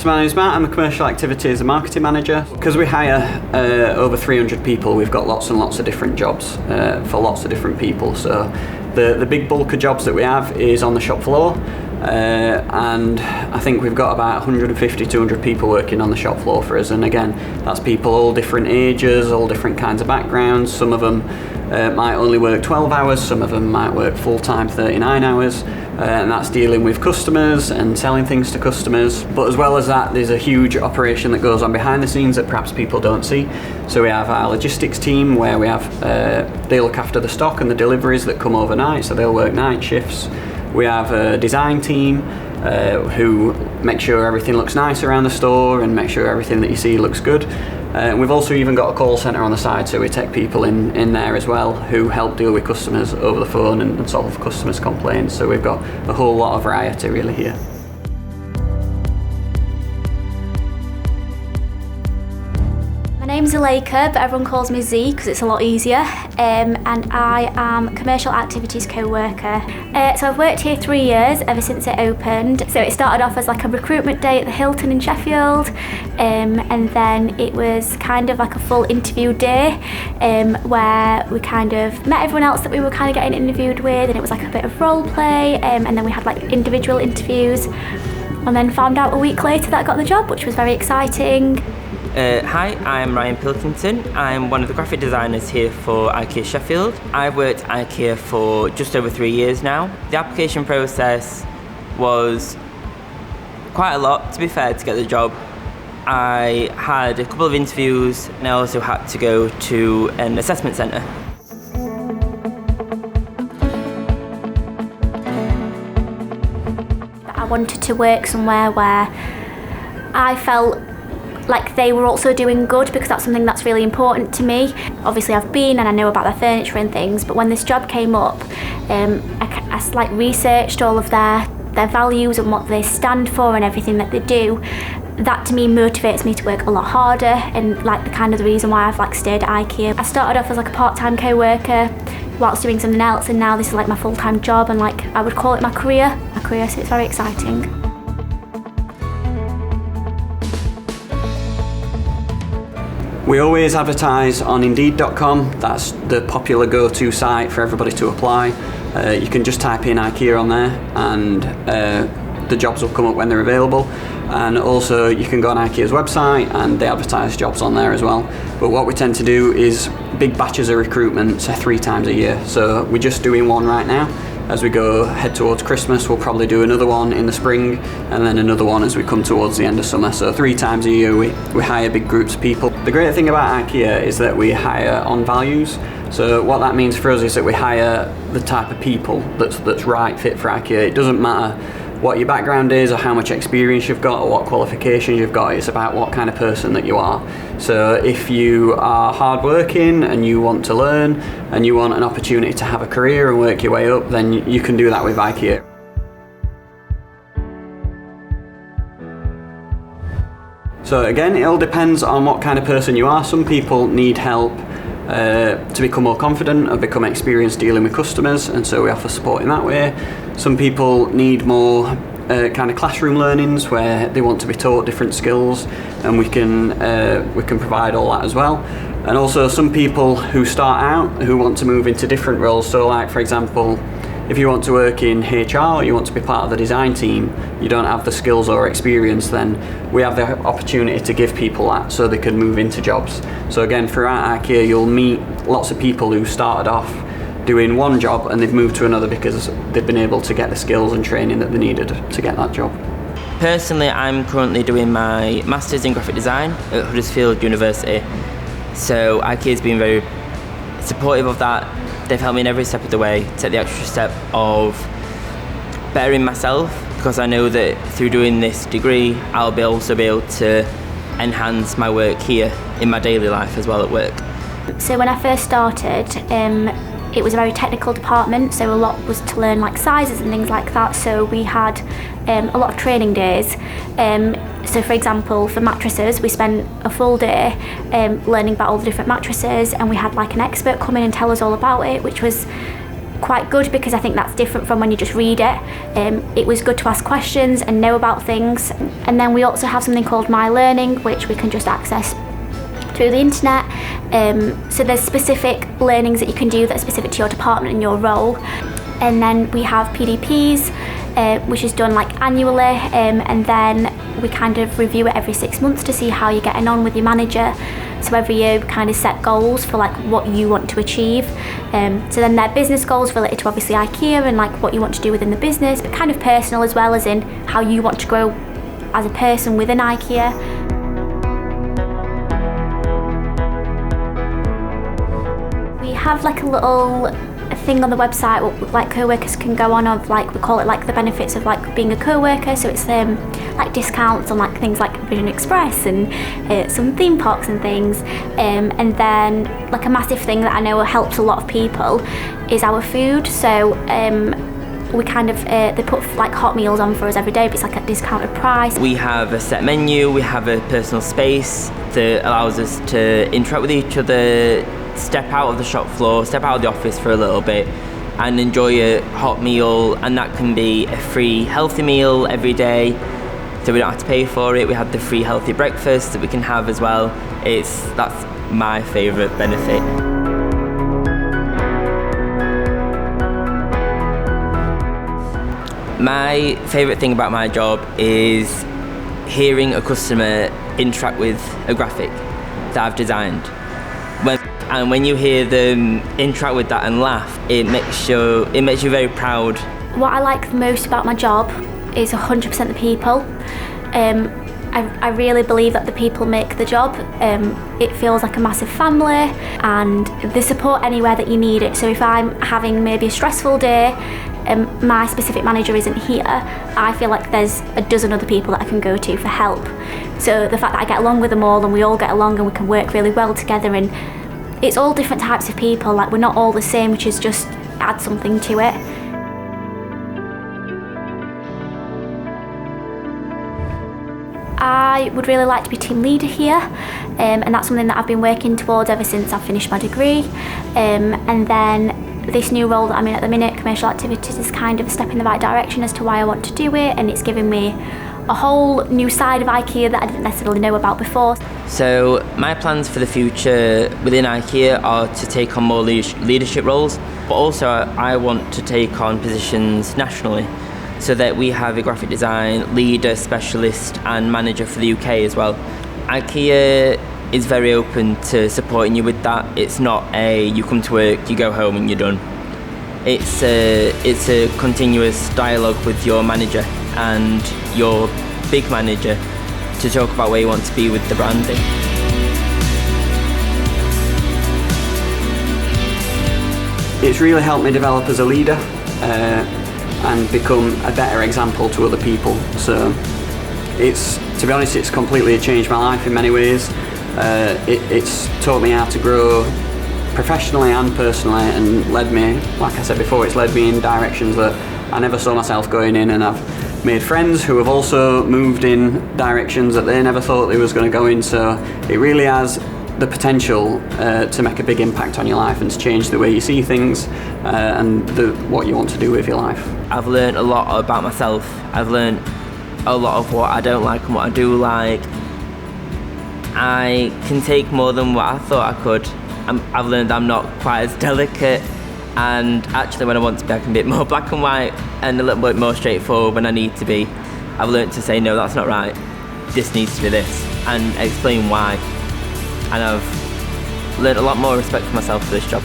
management, I'm a commercial activities and marketing manager. Because we hire over 300 people, we've got lots and lots of different jobs for lots of different people. So the big bulk of jobs that we have is on the shop floor. And I think we've got about 150, 200 people working on the shop floor for us, and again, that's people all different ages, all different kinds of backgrounds. Some of them might only work 12 hours, some of them might work full-time 39 hours, and that's dealing with customers and selling things to customers. But as well as that, there's a huge operation that goes on behind the scenes that perhaps people don't see. So we have our logistics team where we have they look after the stock and the deliveries that come overnight, so they'll work night shifts. We have a design team who make sure everything looks nice around the store and make sure everything that you see looks good. We've also even got a call centre on the side, so we take people in there as well who help deal with customers over the phone and solve customers' complaints. So we've got a whole lot of variety really here. My name's Zuleika, but everyone calls me Z because it's a lot easier, and I am commercial activities co-worker. So I've worked here 3 years, ever since it opened. So it started off as like a recruitment day at the Hilton in Sheffield, and then it was kind of like a full interview day where we kind of met everyone else that we were kind of getting interviewed with, and it was like a bit of role play, and then we had like individual interviews, and then found out a week later that I got the job, which was very exciting. Hi, I'm Ryan Pilkington. I'm one of the graphic designers here for IKEA Sheffield. I've worked at IKEA for just over 3 years now. The application process was quite a lot, to be fair, to get the job. I had a couple of interviews and I also had to go to an assessment centre. I wanted to work somewhere where I felt like they were also doing good, because that's something that's really important to me. Obviously I've been and I know about their furniture and things, but when this job came up, I like researched all of their values and what they stand for and everything that they do. That to me motivates me to work a lot harder, and like the kind of the reason why I've like stayed at IKEA. I started off as like a part-time co-worker whilst doing something else, and now this is like my full-time job, and like I would call it my career, so it's very exciting. We always advertise on Indeed.com. That's the popular go-to site for everybody to apply. You can just type in IKEA on there and the jobs will come up when they're available. And also you can go on IKEA's website and they advertise jobs on there as well. But what we tend to do is big batches of recruitment, so 3 times a year. So we're just doing one right now. As we head towards Christmas, we'll probably do another one in the spring and then another one as we come towards the end of summer. So 3 times a year we hire big groups of people. The great thing about IKEA is that we hire on values. So what that means for us is that we hire the type of people that's right fit for IKEA. It doesn't matter what your background is or how much experience you've got or what qualifications you've got. It's about what kind of person that you are. So if you are hardworking and you want to learn and you want an opportunity to have a career and work your way up, then you can do that with IKEA. So again, it all depends on what kind of person you are. Some people need help to become more confident and become experienced dealing with customers, and so we offer support in that way. Some people need more kind of classroom learnings where they want to be taught different skills, and we can provide all that as well. And also some people who start out who want to move into different roles. So like for example, if you want to work in HR or you want to be part of the design team, you don't have the skills or experience, then we have the opportunity to give people that so they can move into jobs. So again, throughout IKEA you'll meet lots of people who started off doing one job and they've moved to another because they've been able to get the skills and training that they needed to get that job. Personally, I'm currently doing my Masters in Graphic Design at Huddersfield University. So IKEA's been very supportive of that. They've helped me in every step of the way, take the extra step of bettering myself, because I know that through doing this degree, I'll also be able to enhance my work here in my daily life as well at work. So when I first started, it was a very technical department, so a lot was to learn like sizes and things like that. So we had a lot of training days. So for example, for mattresses, we spent a full day learning about all the different mattresses, and we had like an expert come in and tell us all about it, which was quite good because I think that's different from when you just read it. It was good to ask questions and know about things. And then we also have something called My Learning, which we can just access through the internet. So there's specific learnings that you can do that are specific to your department and your role. And then we have PDPs, which is done like annually, and then we kind of review it every 6 months to see how you're getting on with your manager. So every year we kind of set goals for like what you want to achieve. So then they're business goals related to obviously IKEA and like what you want to do within the business, but kind of personal as well, as in how you want to grow as a person within IKEA. We have like a little thing on the website what like co-workers can go on of, like we call it like the benefits of like being a co-worker. So it's like discounts on like things like Vision Express and some theme parks and things, and then like a massive thing that I know helps a lot of people is our food. So we kind of they put like hot meals on for us every day, but it's like at discounted price. We have a set menu, we have a personal space that allows us to interact with each other, step out of the shop floor, step out of the office for a little bit and enjoy a hot meal, and that can be a free healthy meal every day, so we don't have to pay for it. We have the free healthy breakfast that we can have as well. That's my favourite benefit. My favourite thing about my job is hearing a customer interact with a graphic that I've designed. When you hear them interact with that and laugh, it makes you very proud. What I like the most about my job is 100% the people. I really believe that the people make the job. It feels like a massive family, and they support anywhere that you need it. So if I'm having maybe a stressful day, my specific manager isn't here, I feel like there's a dozen other people that I can go to for help. So the fact that I get along with them all and we all get along and we can work really well together, and it's all different types of people, like we're not all the same, which is just add something to it. I would really like to be team leader here, and that's something that I've been working towards ever since I've finished my degree. And then this new role that I'm in at the minute, commercial activities, is kind of a step in the right direction as to why I want to do it, and it's giving me a whole new side of IKEA that I didn't necessarily know about before. So my plans for the future within IKEA are to take on more leadership roles, but also I want to take on positions nationally, so that we have a graphic design leader, specialist and manager for the UK as well. IKEA is very open to supporting you with that. It's not you come to work, you go home and you're done. It's a continuous dialogue with your manager and your big manager to talk about where you want to be with the branding. It's really helped me develop as a leader and become a better example to other people. So to be honest, it's completely changed my life in many ways. It's taught me how to grow professionally and personally, and led me, like I said before, it's led me in directions that I never saw myself going in, and I've made friends who have also moved in directions that they never thought they was going to go in. So it really has the potential to make a big impact on your life and to change the way you see things and what you want to do with your life. I've learned a lot about myself. I've learned a lot of what I don't like and what I do like. I can take more than what I thought I could. I've learned I'm not quite as delicate, and actually when I want to be I can be a bit more black and white and a little bit more straightforward when I need to be. I've learned to say no, that's not right, this needs to be this, and explain why. And I've learned a lot more respect for myself for this job.